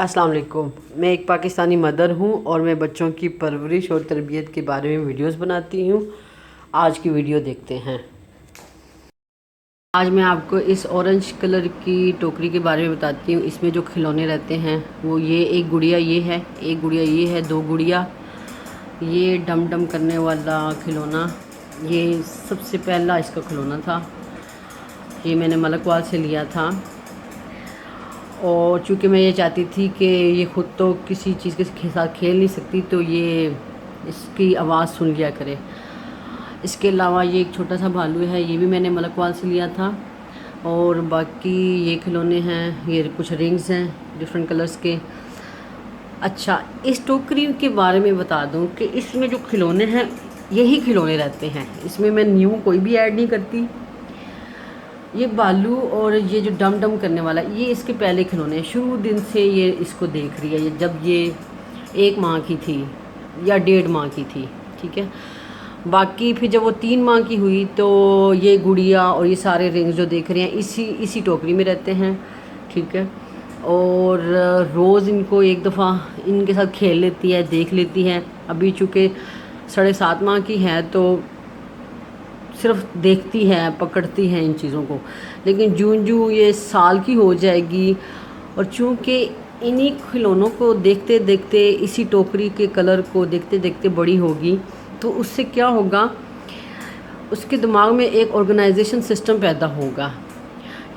अस्सलाम वालेकुम। मैं एक पाकिस्तानी मदर हूँ और मैं बच्चों की परवरिश और तरबियत के बारे में वीडियोस बनाती हूँ। आज की वीडियो देखते हैं। आज मैं आपको इस ऑरेंज कलर की टोकरी के बारे में बताती हूँ। इसमें जो खिलौने रहते हैं वो ये एक गुड़िया ये है, एक गुड़िया ये है, दो गुड़िया, ये डम डम करने वाला खिलौना, ये सबसे पहला इसका खिलौना था। ये मैंने मलकवाल से लिया था और चूँकि मैं ये चाहती थी कि ये ख़ुद तो किसी चीज़ के साथ खेल नहीं सकती, तो ये इसकी आवाज़ सुन लिया करे। इसके अलावा ये एक छोटा सा भालू है, ये भी मैंने मलकवाल से लिया था। और बाकी ये खिलौने हैं, ये कुछ रिंग्स हैं डिफरेंट कलर्स के। अच्छा, इस टोकरी के बारे में बता दूं कि इसमें जो खिलौने हैं यही खिलौने रहते हैं, इसमें मैं न्यू कोई भी ऐड नहीं करती। ये बालू और ये जो डम डम करने वाला, ये इसके पहले खिलौने हैं। शुरू दिन से ये इसको देख रही है, जब ये 1 माह की थी या 1.5 माह की थी, ठीक है। बाकी फिर जब वो 3 माह की हुई तो ये गुड़िया और ये सारे रिंग्स जो देख रहे हैं इसी टोकरी में रहते हैं, ठीक है। और रोज़ इनको एक दफ़ा इनके साथ खेल लेती है, देख लेती है। अभी चूँकि 7.5 माह की है तो सिर्फ देखती है, पकड़ती है इन चीज़ों को। लेकिन जूं ये साल की हो जाएगी और चूँकि इन्हीं खिलौनों को देखते देखते, इसी टोकरी के कलर को देखते देखते बड़ी होगी, तो उससे क्या होगा, उसके दिमाग में एक ऑर्गेनाइजेशन सिस्टम पैदा होगा।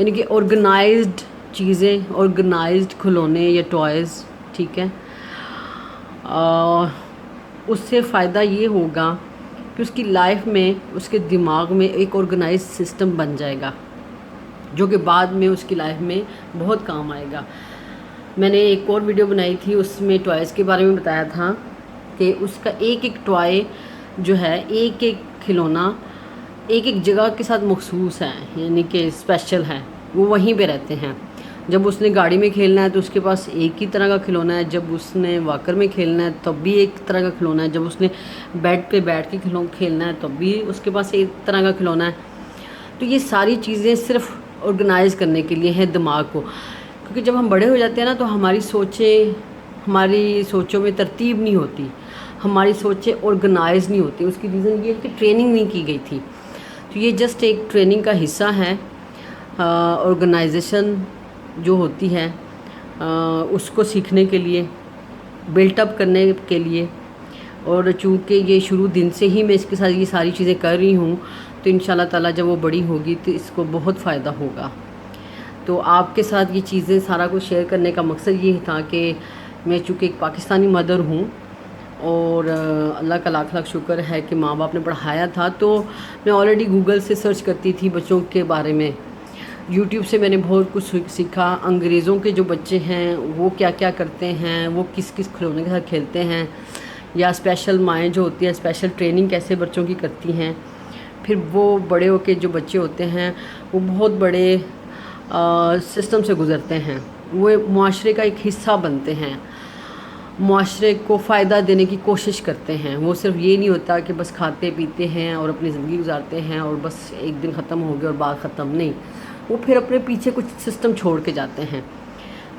यानी कि ऑर्गेनाइज्ड चीज़ें, ऑर्गेनाइज्ड खिलौने या टॉयज़, ठीक है। उससे फ़ायदा ये होगा कि उसकी लाइफ में, उसके दिमाग में एक ऑर्गेनाइज सिस्टम बन जाएगा, जो कि बाद में उसकी लाइफ में बहुत काम आएगा। मैंने एक और वीडियो बनाई थी, उसमें टॉयज़ के बारे में बताया था कि उसका एक एक टॉय जो है, एक एक खिलौना एक एक जगह के साथ मखसूस है, यानी कि स्पेशल है, वो वहीं पे रहते हैं। जब उसने गाड़ी में खेलना है तो उसके पास एक ही तरह का खिलौना है, जब उसने वॉकर में खेलना है तब भी एक तरह का खिलौना है, जब उसने बेड पे बैठ के खेलना है तब भी उसके पास एक तरह का खिलौना है। तो ये सारी चीज़ें सिर्फ ऑर्गेनाइज़ करने के लिए हैं दिमाग को, क्योंकि जब हम बड़े हो जाते हैं ना तो हमारी सोचों में तरतीब नहीं होती, हमारी सोचें ऑर्गेनाइज नहीं होती। उसकी रीज़न ये है कि ट्रेनिंग नहीं की गई थी। तो ये जस्ट एक ट्रेनिंग का हिस्सा है। ऑर्गेनाइजेशन जो होती है उसको सीखने के लिए, बिल्टअप करने के लिए। और चूँकि ये शुरू दिन से ही मैं इसके साथ ये सारी चीज़ें कर रही हूँ, तो इंशाल्लाह ताला जब वो बड़ी होगी तो इसको बहुत फ़ायदा होगा। तो आपके साथ ये चीज़ें सारा कुछ शेयर करने का मकसद ये था कि मैं चूँकि एक पाकिस्तानी मदर हूँ और अल्लाह का लाख लाख शुक्र है कि माँ बाप ने पढ़ाया था, तो मैं ऑलरेडी गूगल से सर्च करती थी बच्चों के बारे में। यूट्यूब से मैंने बहुत कुछ सीखा। अंग्रेज़ों के जो बच्चे हैं वो क्या क्या करते हैं, वो किस किस खिलौने के साथ खेलते हैं, या स्पेशल माएँ जो होती हैं स्पेशल ट्रेनिंग कैसे बच्चों की करती हैं। फिर वो बड़े होके जो बच्चे होते हैं वो बहुत बड़े सिस्टम से गुज़रते हैं, वो मुआशरे का एक हिस्सा बनते हैं, मुआशरे को फ़ायदा देने की कोशिश करते हैं। वो सिर्फ ये नहीं होता कि बस खाते पीते हैं और अपनी ज़िंदगी गुजारते हैं और बस एक दिन ख़त्म हो गया और बात ख़त्म, नहीं। वो फिर अपने पीछे कुछ सिस्टम छोड़ के जाते हैं,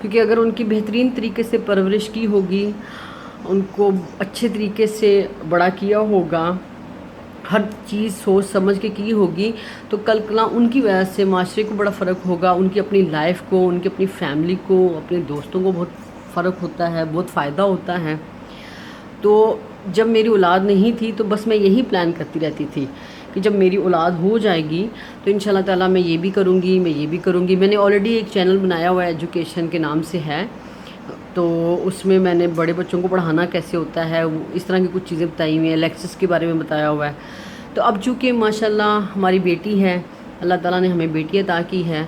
क्योंकि अगर उनकी बेहतरीन तरीके से परवरिश की होगी, उनको अच्छे तरीके से बड़ा किया होगा, हर चीज़ सोच समझ के की होगी, तो कल उनकी वजह से माशरे को बड़ा फ़र्क होगा, उनकी अपनी लाइफ को, उनकी अपनी फैमिली को, अपने दोस्तों को बहुत फ़र्क होता है, बहुत फ़ायदा होता है। तो जब मेरी औलाद नहीं थी तो बस मैं यही प्लान करती रहती थी कि जब मेरी औलाद हो जाएगी तो इंशाल्लाह ताला मैं ये भी करूँगी, मैं ये भी करूँगी। मैंने ऑलरेडी एक चैनल बनाया हुआ है, एजुकेशन के नाम से है, तो उसमें मैंने बड़े बच्चों को पढ़ाना कैसे होता है इस तरह की कुछ चीज़ें बताई हुई हैं, लेक्चर्स के बारे में बताया हुआ है। तो अब चूँकि माशाल्लाह हमारी बेटी है, अल्लाह ताला ने हमें बेटी अता की है,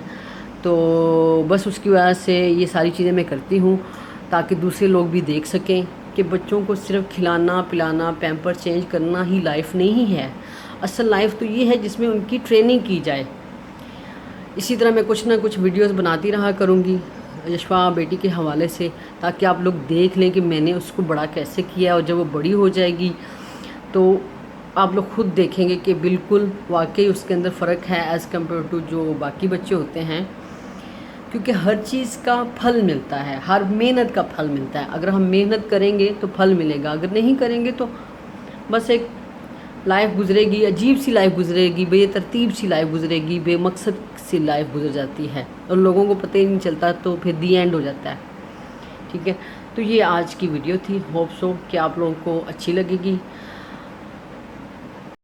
तो बस उसकी वजह से ये सारी चीज़ें मैं करती हूँ ताकि दूसरे लोग भी देख सकें कि बच्चों को सिर्फ खिलाना पिलाना, पैम्पर चेंज करना ही लाइफ नहीं है। असल लाइफ तो ये है जिसमें उनकी ट्रेनिंग की जाए। इसी तरह मैं कुछ ना कुछ वीडियोस बनाती रहा करूँगी यशफा बेटी के हवाले से, ताकि आप लोग देख लें कि मैंने उसको बड़ा कैसे किया, और जब वो बड़ी हो जाएगी तो आप लोग खुद देखेंगे कि बिल्कुल वाकई उसके अंदर फ़र्क है एज़ कम्पेयर टू जो बाकी बच्चे होते हैं। کیونکہ ہر چیز کا پھل ملتا ہے، ہر محنت کا پھل ملتا ہے. اگر ہم محنت کریں گے تو پھل ملے گا، اگر نہیں کریں گے تو بس ایک لائف گزرے گی، عجیب سی لائف گزرے گی، بے ترتیب سی لائف گزرے گی، بے مقصد سی لائف گزر جاتی ہے اور لوگوں کو پتہ ہی نہیں چلتا، تو پھر دی اینڈ ہو جاتا ہے. ٹھیک ہے، تو یہ آج کی ویڈیو تھی. ہوپ سو کہ آپ لوگوں کو اچھی لگے گی.